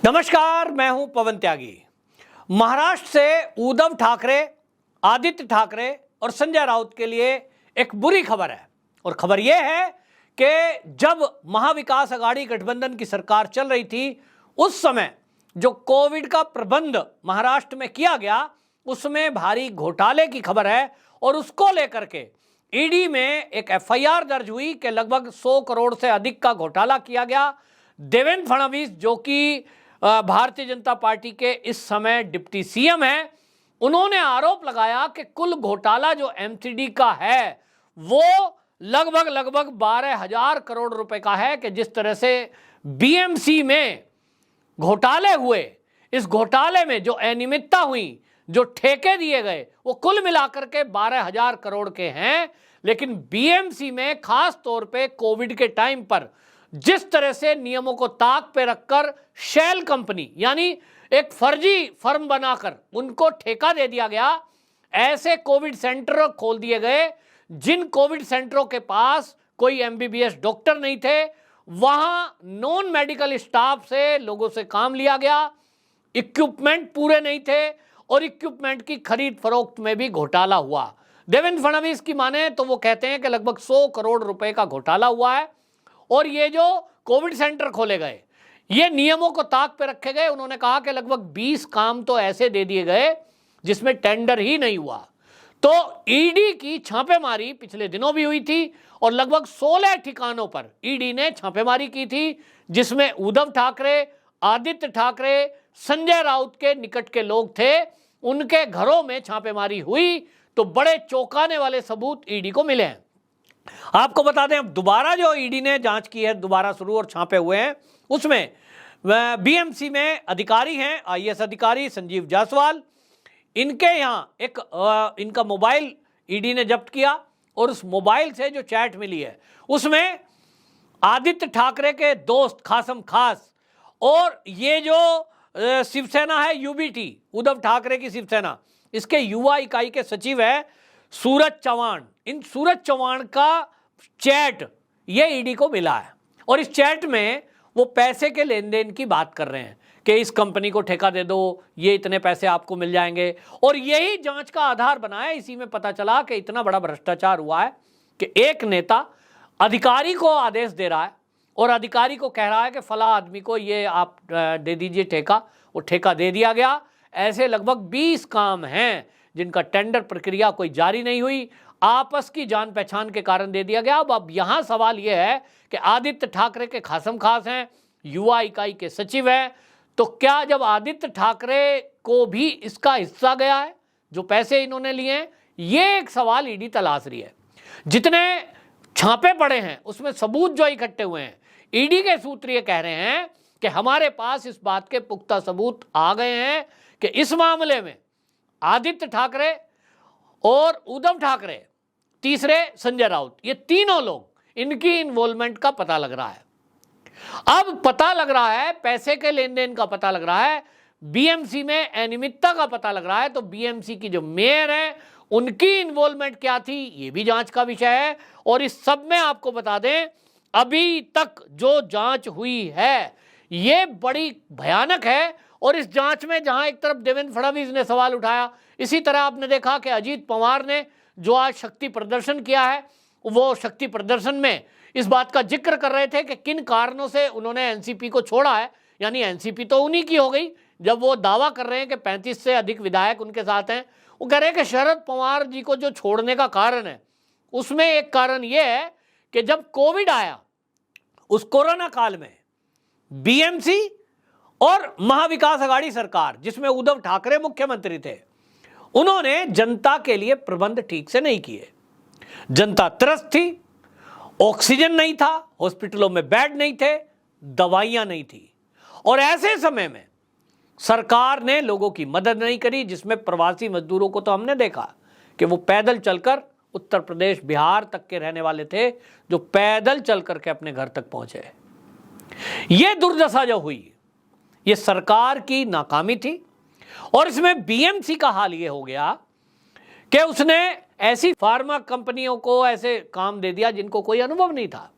नमस्कार, मैं हूं पवन त्यागी। महाराष्ट्र से उद्धव ठाकरे, आदित्य ठाकरे और संजय राउत के लिए एक बुरी खबर है। और खबर यह है कि जब महाविकास अघाड़ी गठबंधन की सरकार चल रही थी, उस समय जो कोविड का प्रबंध महाराष्ट्र में किया गया, उसमें भारी घोटाले की खबर है। और उसको लेकर के ईडी में एक एफआईआर दर्ज हुई कि लगभग 100 करोड़ से अधिक का घोटाला किया गया। देवेंद्र फडणवीस, जो कि भारतीय जनता पार्टी के इस समय डिप्टी सीएम हैं, उन्होंने आरोप लगाया कि कुल घोटाला जो एमसीडी का है वो लगभग 12,000 करोड़ रुपए का है। कि जिस तरह से बीएमसी में घोटाले हुए, इस घोटाले में जो अनियमितता हुई, जो ठेके दिए गए, वो कुल मिलाकर के 12,000 करोड़ के हैं। लेकिन बीएमसी में खास तौर पे कोविड के टाइम पर जिस तरह से नियमों को ताक पे रखकर शेल कंपनी यानी एक फर्जी फर्म बनाकर उनको ठेका दे दिया गया, ऐसे कोविड सेंटर खोल दिए गए जिन कोविड सेंटरों के पास कोई एमबीबीएस डॉक्टर नहीं थे, वहां नॉन मेडिकल स्टाफ से लोगों से काम लिया गया, इक्विपमेंट पूरे नहीं थे और इक्विपमेंट की खरीद फरोख्त में भी घोटाला हुआ। देवेंद्र फडणवीस की माने तो वो कहते हैं कि लगभग 100 करोड़ रुपए का घोटाला हुआ है। और ये जो कोविड सेंटर खोले गए, ये नियमों को ताक पे रखे गए। उन्होंने कहा कि लगभग 20 काम तो ऐसे दे दिए गए जिसमें टेंडर ही नहीं हुआ। तो ईडी की छापेमारी पिछले दिनों भी हुई थी और लगभग 16 ठिकानों पर ईडी ने छापेमारी की थी, जिसमें उद्धव ठाकरे, आदित्य ठाकरे, संजय राउत के निकट के लोग थे। उनके घरों में छापेमारी हुई तो बड़े चौंकाने वाले सबूत ईडी को मिले हैं। आपको बता दें, अब दोबारा जो ईडी ने जांच की है, दोबारा शुरू और छापे हुए हैं, उसमें बीएमसी में अधिकारी हैं, आईएएस अधिकारी संजीव जायसवाल। इनके यहाँ एक इनका मोबाइल ईडी ने जब्त किया और उस मोबाइल से जो चैट मिली है उसमें आदित्य ठाकरे के दोस्त कासम खास और ये जो शिवसेना है, यूबीटी, उद्धव ठाकरे की शिवसेना, इसके युवा इकाई के सचिव है सूरज चौहान। इन सूरज चौहान का चैट ये ईडी को मिला है और इस चैट में वो पैसे के लेन देन की बात कर रहे हैं कि इस कंपनी को ठेका दे दो, ये इतने पैसे आपको मिल जाएंगे। और यही जांच का आधार बना है। इसी में पता चला कि इतना बड़ा भ्रष्टाचार हुआ है कि एक नेता अधिकारी को आदेश दे रहा है और अधिकारी को कह रहा है कि फला आदमी को ये आप दे दीजिए ठेका। वो ठेका दे दिया गया। ऐसे लगभग 20 काम हैं जिनका टेंडर प्रक्रिया कोई जारी नहीं हुई, आपस की जान पहचान के कारण दे दिया गया। अब यहां सवाल यह है कि आदित्य ठाकरे के खासम खास हैं, युवा इकाई के सचिव हैं, तो क्या जब आदित्य ठाकरे को भी इसका हिस्सा गया है जो पैसे इन्होंने लिए हैं? ये एक सवाल ईडी तलाश रही है। जितने छापे पड़े हैं उसमें सबूत जो इकट्ठे हुए हैं, ईडी के सूत्र ये कह रहे हैं कि हमारे पास इस बात के पुख्ता सबूत आ गए हैं कि इस मामले में आदित्य ठाकरे और उद्धव ठाकरे, तीसरे संजय राउत, ये तीनों लोग, इनकी इन्वॉल्वमेंट का पता लग रहा है। अब पता लग रहा है, पैसे के लेन देन का पता लग रहा है, बीएमसी में अनियमितता का पता लग रहा है। तो बीएमसी की जो मेयर है उनकी इन्वॉल्वमेंट क्या थी, ये भी जांच का विषय है। और इस सब में आपको बता दें, अभी तक जो जांच हुई है ये बड़ी भयानक है। और इस जांच में जहां एक तरफ देवेंद्र फडणवीस ने सवाल उठाया, इसी तरह आपने देखा कि अजीत पवार ने जो आज शक्ति प्रदर्शन किया है, वो शक्ति प्रदर्शन में इस बात का जिक्र कर रहे थे कि किन कारणों से उन्होंने एनसीपी को छोड़ा है। यानी एनसीपी तो उन्हीं की हो गई जब वो दावा कर रहे हैं कि 35 से अधिक विधायक उनके साथ हैं। वो कह रहे हैं कि शरद पवार जी को जो छोड़ने का कारण है, उसमें एक कारण ये है कि जब कोविड आया, उस कोरोना काल में बीएमसी और महाविकास अघाड़ी सरकार, जिसमें उद्धव ठाकरे मुख्यमंत्री थे, उन्होंने जनता के लिए प्रबंध ठीक से नहीं किए। जनता त्रस्त थी, ऑक्सीजन नहीं था, हॉस्पिटलों में बेड नहीं थे, दवाइयां नहीं थी। और ऐसे समय में सरकार ने लोगों की मदद नहीं करी, जिसमें प्रवासी मजदूरों को तो हमने देखा कि वो पैदल चलकर उत्तर प्रदेश, बिहार तक के रहने वाले थे, जो पैदल चल करके अपने घर तक पहुंचे। ये दुर्दशा जो हुई, ये सरकार की नाकामी थी। और इसमें बीएमसी का हाल ये हो गया कि उसने ऐसी फार्मा कंपनियों को ऐसे काम दे दिया जिनको कोई अनुभव नहीं था।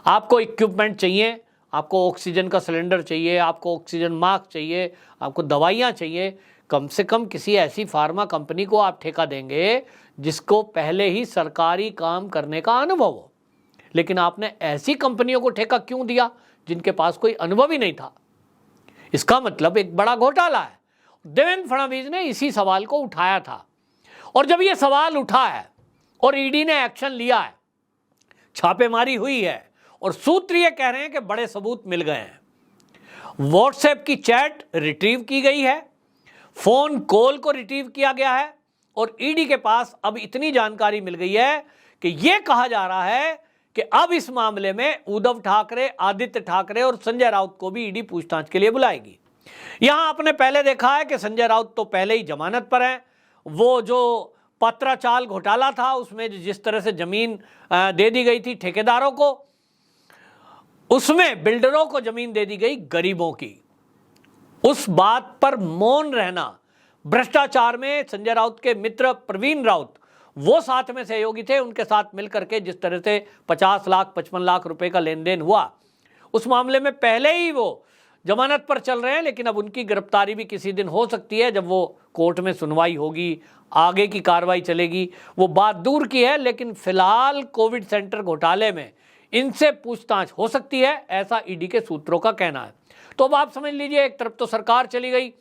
आपको इक्विपमेंट चाहिए, आपको ऑक्सीजन का सिलेंडर चाहिए, आपको ऑक्सीजन मास्क चाहिए, आपको दवाइयाँ चाहिए, कम से कम किसी ऐसी फार्मा कंपनी को आप ठेका देंगे जिसको पहले ही सरकारी काम करने का अनुभव हो। लेकिन आपने ऐसी कंपनियों को ठेका क्यों दिया जिनके पास कोई अनुभव ही नहीं था? इसका मतलब एक बड़ा घोटाला है। देवेंद्र फडणवीस ने इसी सवाल को उठाया था, और जब ये सवाल उठा है और ईडी ने एक्शन लिया है, छापेमारी हुई है, और सूत्र ये कह रहे हैं कि बड़े सबूत मिल गए हैं। व्हाट्सएप की चैट रिट्रीव की गई है, फोन कॉल को रिट्रीव किया गया है, और ईडी के पास अब इतनी जानकारी मिल गई है कि यह कहा जा रहा है कि अब इस मामले में उद्धव ठाकरे, आदित्य ठाकरे और संजय राउत को भी ईडी पूछताछ के लिए बुलाएगी। यहां आपने पहले देखा है कि संजय राउत तो पहले ही जमानत पर हैं। वो जो पत्राचाल घोटाला था उसमें जिस तरह से जमीन दे दी गई थी ठेकेदारों को, उसमें बिल्डरों को जमीन दे दी गई गरीबों की, उस बात पर मौन रहना, भ्रष्टाचार में संजय राउत के मित्र प्रवीण राउत वो साथ में सहयोगी थे, उनके साथ मिलकर के जिस तरह से 50 लाख 55 लाख रुपए का लेन देन हुआ, उस मामले में पहले ही वो जमानत पर चल रहे हैं। लेकिन अब उनकी गिरफ्तारी भी किसी दिन हो सकती है, जब वो कोर्ट में सुनवाई होगी, आगे की कार्रवाई चलेगी, वो बात दूर की है। लेकिन फिलहाल कोविड सेंटर घोटाले में इनसे पूछताछ हो सकती है, ऐसा ईडी के सूत्रों का कहना है। तो अब आप समझ लीजिए, एक तरफ तो सरकार चली गई,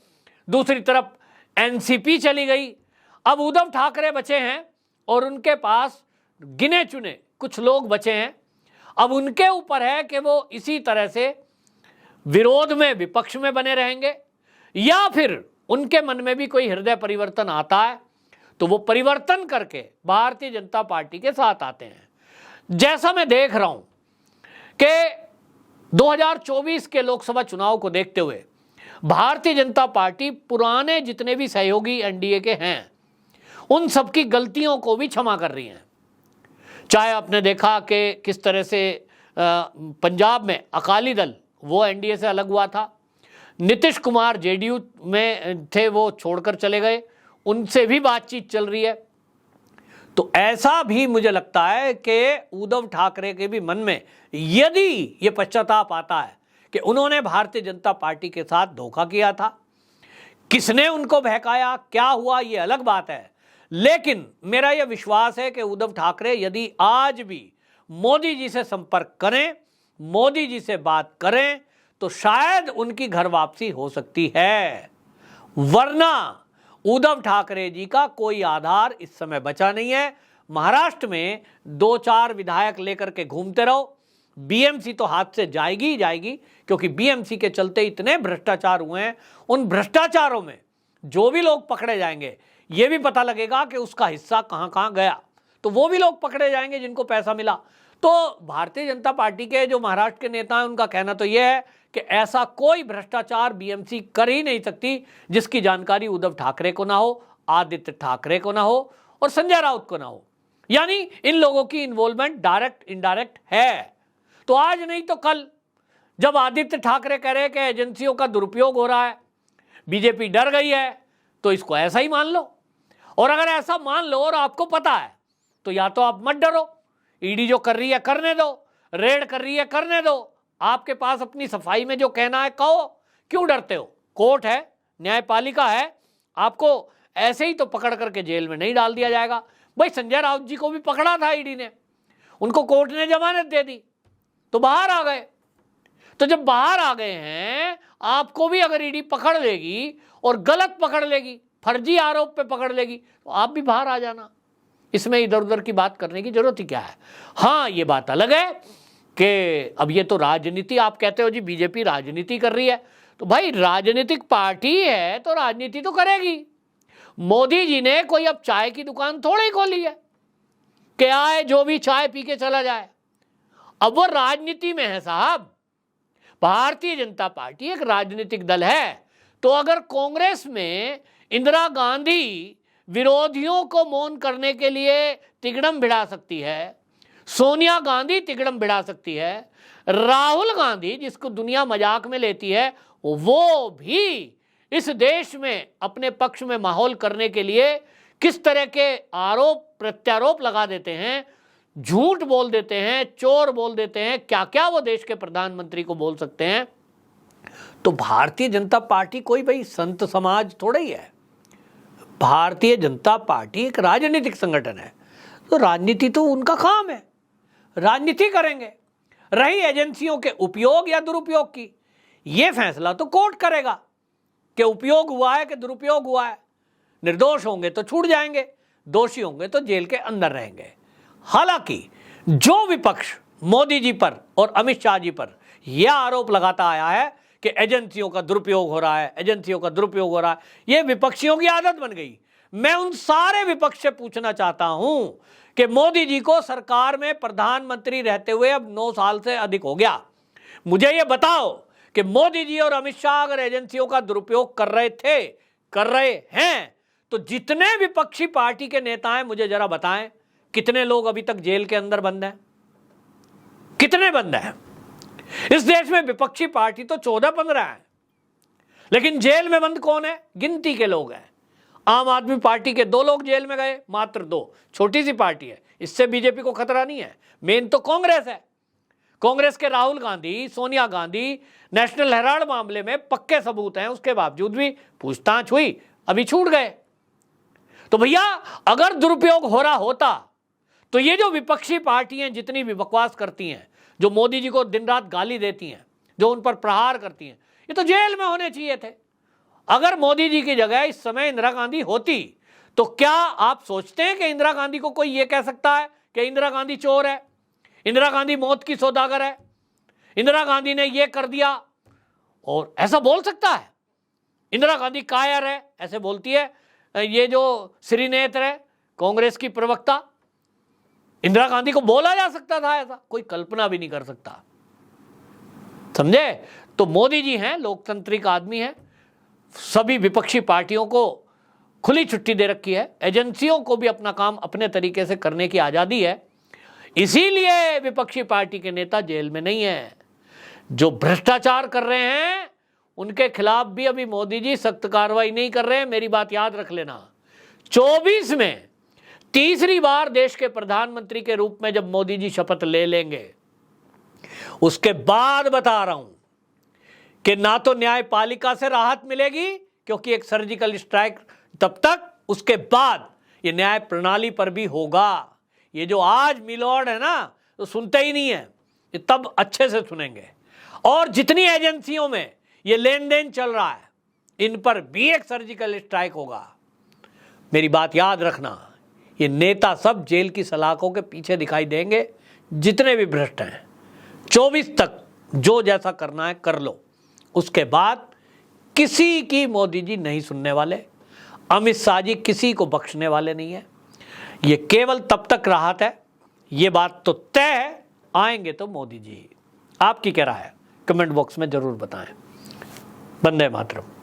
दूसरी तरफ एनसीपी चली गई, अब उद्धव ठाकरे बचे हैं और उनके पास गिने चुने कुछ लोग बचे हैं। अब उनके ऊपर है कि वो इसी तरह से विरोध में, विपक्ष में बने रहेंगे, या फिर उनके मन में भी कोई हृदय परिवर्तन आता है तो वो परिवर्तन करके भारतीय जनता पार्टी के साथ आते हैं। जैसा मैं देख रहा हूं कि 2024 के लोकसभा चुनाव को देखते हुए भारतीय जनता पार्टी पुराने जितने भी सहयोगी एनडीए के हैं उन सबकी गलतियों को भी क्षमा कर रही हैं। चाहे आपने देखा कि किस तरह से पंजाब में अकाली दल वो एनडीए से अलग हुआ था, नीतीश कुमार जेडीयू में थे वो छोड़कर चले गए, उनसे भी बातचीत चल रही है। तो ऐसा भी मुझे लगता है कि उद्धव ठाकरे के भी मन में यदि ये पश्चाताप आता है कि उन्होंने भारतीय जनता पार्टी के साथ धोखा किया था, किसने उनको बहकाया, क्या हुआ, ये अलग बात है। लेकिन मेरा यह विश्वास है कि उद्धव ठाकरे यदि आज भी मोदी जी से संपर्क करें, मोदी जी से बात करें, तो शायद उनकी घर वापसी हो सकती है। वरना उद्धव ठाकरे जी का कोई आधार इस समय बचा नहीं है। महाराष्ट्र में 2-4 विधायक लेकर के घूमते रहो, बीएमसी तो हाथ से जाएगी ही जाएगी, क्योंकि बीएमसी के चलते इतने भ्रष्टाचार हुए हैं। उन भ्रष्टाचारों में जो भी लोग पकड़े जाएंगे, ये भी पता लगेगा कि उसका हिस्सा कहां कहां गया, तो वो भी लोग पकड़े जाएंगे जिनको पैसा मिला। तो भारतीय जनता पार्टी के जो महाराष्ट्र के नेता हैं उनका कहना तो यह है कि ऐसा कोई भ्रष्टाचार बीएमसी कर ही नहीं सकती जिसकी जानकारी उद्धव ठाकरे को ना हो, आदित्य ठाकरे को ना हो और संजय राउत को ना हो। यानी इन लोगों की इन्वॉल्वमेंट डायरेक्ट इनडायरेक्ट है। तो आज नहीं तो कल जब आदित्य ठाकरे कह रहे हैं कि एजेंसियों का दुरुपयोग हो रहा है, बीजेपी डर गई है, तो इसको ऐसा ही मान लो। और अगर ऐसा मान लो और आपको पता है तो या तो आप मत डरो, ईडी जो कर रही है करने दो, रेड कर रही है करने दो, आपके पास अपनी सफाई में जो कहना है कहो, क्यों डरते हो? कोर्ट है, न्यायपालिका है, आपको ऐसे ही तो पकड़ करके जेल में नहीं डाल दिया जाएगा। भाई संजय राउत जी को भी पकड़ा था ईडी ने, उनको कोर्ट ने जमानत दे दी तो बाहर आ गए। तो जब बाहर आ गए हैं, आपको भी अगर ईडी पकड़ लेगी और गलत पकड़ लेगी, फर्जी आरोप पे पकड़ लेगी, तो आप भी बाहर आ जाना। इसमें इधर उधर की बात करने की जरूरत ही क्या है। हाँ, ये बात अलग है कि अब ये तो राजनीति, आप कहते हो जी बीजेपी राजनीति कर रही है, तो भाई राजनीतिक पार्टी है तो राजनीति तो करेगी। मोदी जी ने कोई अब चाय की दुकान थोड़ी ही खोली है कि आए जो भी चाय पी के चला जाए। अब वो राजनीति में है साहब। भारतीय जनता पार्टी एक राजनीतिक दल है, तो अगर कांग्रेस में इंदिरा गांधी विरोधियों को मौन करने के लिए तिगड़म भिड़ा सकती है, सोनिया गांधी तिगड़म भिड़ा सकती है, राहुल गांधी जिसको दुनिया मजाक में लेती है वो भी इस देश में अपने पक्ष में माहौल करने के लिए किस तरह के आरोप प्रत्यारोप लगा देते हैं, झूठ बोल देते हैं, चोर बोल देते हैं, क्या क्या वो देश के प्रधानमंत्री को बोल सकते हैं। तो भारतीय जनता पार्टी कोई भाई संत समाज थोड़ा ही है। भारतीय जनता पार्टी एक राजनीतिक संगठन है, तो राजनीति तो उनका काम है, राजनीति करेंगे। रही एजेंसियों के उपयोग या दुरुपयोग की, यह फैसला तो कोर्ट करेगा कि उपयोग हुआ है कि दुरुपयोग हुआ है। निर्दोष होंगे तो छूट जाएंगे, दोषी होंगे तो जेल के अंदर रहेंगे। हालांकि जो विपक्ष मोदी जी पर और अमित शाह जी पर यह आरोप लगाता आया है कि एजेंसियों का दुरुपयोग हो रहा है, एजेंसियों का दुरुपयोग हो रहा है, यह विपक्षियों की आदत बन गई। मैं उन सारे विपक्ष से पूछना चाहता हूं कि मोदी जी को सरकार में प्रधानमंत्री रहते हुए अब 9 साल से अधिक हो गया। मुझे यह बताओ कि मोदी जी और अमित शाह अगर एजेंसियों का दुरुपयोग कर रहे थे, कर रहे हैं, तो जितने विपक्षी पार्टी के नेता हैं मुझे जरा बताएं कितने लोग अभी तक जेल के अंदर बंद हैं? कितने बंद हैं? इस देश में विपक्षी पार्टी तो 14-15 है, लेकिन जेल में बंद कौन है? गिनती के लोग हैं। आम आदमी पार्टी के 2 लोग जेल में गए, मात्र 2। छोटी सी पार्टी है, इससे बीजेपी को खतरा नहीं है। मेन तो कांग्रेस है। कांग्रेस के राहुल गांधी, सोनिया गांधी नेशनल हेराल्ड मामले में पक्के सबूत हैं, उसके बावजूद भी पूछताछ हुई, अभी छूट गए। तो भैया अगर दुरुपयोग हो रहा होता तो ये जो विपक्षी पार्टियां जितनी भी बकवास करती हैं, जो मोदी जी को दिन रात गाली देती हैं, जो उन पर प्रहार करती हैं, ये तो जेल में होने चाहिए थे। अगर मोदी जी की जगह इस समय इंदिरा गांधी होती तो क्या आप सोचते हैं कि इंदिरा गांधी को कोई ये कह सकता है कि इंदिरा गांधी चोर है, इंदिरा गांधी मौत की सौदागर है, इंदिरा गांधी ने ये कर दिया? और ऐसा बोल सकता है? इंदिरा गांधी कायर है, ऐसे बोलती है ये जो श्रीनेत्र है, कांग्रेस की प्रवक्ता। इंदिरा गांधी को बोला जा सकता था ऐसा? कोई कल्पना भी नहीं कर सकता, समझे? तो मोदी जी हैं, लोकतांत्रिक आदमी हैं, सभी विपक्षी पार्टियों को खुली छुट्टी दे रखी है, एजेंसियों को भी अपना काम अपने तरीके से करने की आजादी है। इसीलिए विपक्षी पार्टी के नेता जेल में नहीं है। जो भ्रष्टाचार कर रहे हैं उनके खिलाफ भी अभी मोदी जी सख्त कार्रवाई नहीं कर रहे हैं। मेरी बात याद रख लेना, 24 में तीसरी बार देश के प्रधानमंत्री के रूप में जब मोदी जी शपथ ले लेंगे, उसके बाद बता रहा हूं कि ना तो न्यायपालिका से राहत मिलेगी, क्योंकि एक सर्जिकल स्ट्राइक तब तक, उसके बाद ये न्याय प्रणाली पर भी होगा। ये जो आज मिलॉर्ड है ना, तो सुनते ही नहीं है, ये तब अच्छे से सुनेंगे। और जितनी एजेंसियों में ये लेन देन चल रहा है, इन पर भी एक सर्जिकल स्ट्राइक होगा। मेरी बात याद रखना, ये नेता सब जेल की सलाखों के पीछे दिखाई देंगे, जितने भी भ्रष्ट हैं। 24 तक जो जैसा करना है कर लो, उसके बाद किसी की मोदी जी नहीं सुनने वाले, अमित शाह जी किसी को बख्शने वाले नहीं है। ये केवल तब तक राहत है, ये बात तो तय है, आएंगे तो मोदी जी। आपकी क्या राय है? कमेंट बॉक्स में जरूर बताएं। वंदे मातरम।